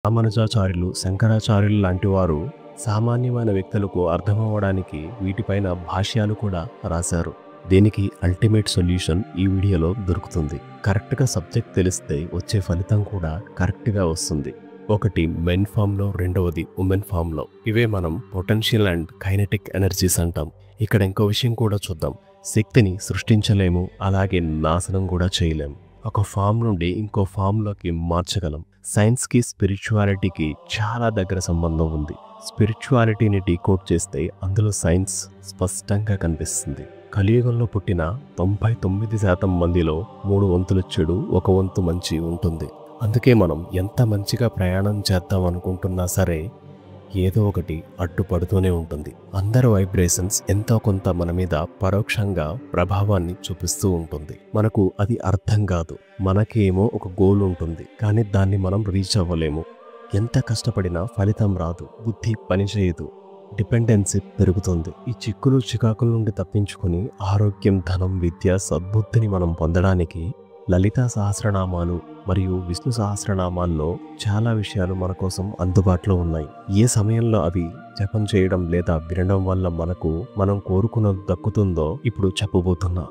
రామానుజాచార్యులు, శంకరాచార్యులు లాంటి వారు సామాన్యమైన వ్యక్తులకు అర్థమవ్వడానికి వీటిపైన భాష్యాలు కూడా రాశారు. దీనికి అల్టిమేట్ సొల్యూషన్ ఈ వీడియోలో దొరుకుతుంది. కరెక్ట్గా సబ్జెక్ట్ తెలిస్తే వచ్చే ఫలితం కూడా కరెక్ట్గా వస్తుంది. ఒకటి మెన్ ఫామ్లో, రెండవది ఉమెన్ ఫామ్లో. ఇవే మనం పొటెన్షియల్ అండ్ కైనెటిక్ ఎనర్జీస్ అంటాం. ఇక్కడ ఇంకో విషయం కూడా చూద్దాం. శక్తిని సృష్టించలేము, అలాగే నాశనం కూడా చేయలేము. ఒక ఫామ్ నుండి ఇంకో ఫామ్లోకి మార్చగలం. సైన్స్కి స్పిరిచువాలిటీకి చాలా దగ్గర సంబంధం ఉంది. స్పిరిచువాలిటీని డీకోడ్ చేస్తే అందులో సైన్స్ స్పష్టంగా కనిపిస్తుంది. కలియుగంలో పుట్టిన 99% మందిలో 3 వంతులు చెడు, 1 వంతు మంచి ఉంటుంది. అందుకే మనం ఎంత మంచిగా ప్రయాణం చేద్దాం అనుకుంటున్నా సరే ఏదో ఒకటి అడ్డుపడుతూనే ఉంటుంది. అందరి వైబ్రేషన్స్ ఎంతో కొంత మన మీద పరోక్షంగా ప్రభావాన్ని చూపిస్తూ ఉంటుంది. మనకు అది అర్థం కాదు. మనకేమో ఒక గోల్ ఉంటుంది, కానీ దాన్ని మనం రీచ్ అవ్వలేము. ఎంత కష్టపడినా ఫలితం రాదు, బుద్ధి పనిచేయదు, డిపెండెన్సీ పెరుగుతుంది. ఈ చిక్కులు చికాకుల నుండి తప్పించుకొని ఆరోగ్యం, ధనం, విద్య, సద్బుద్ధిని మనం పొందడానికి లలితా సహస్రనామాలు మరియు విష్ణు సహస్రనామాల్లో చాలా విషయాలు మన కోసం అందుబాటులో ఉన్నాయి. ఏ సమయంలో అవి జపం చేయడం లేదా వినడం వల్ల మనం కోరుకున్నది దక్కుతుందో ఇప్పుడు చెప్పబోతున్నా.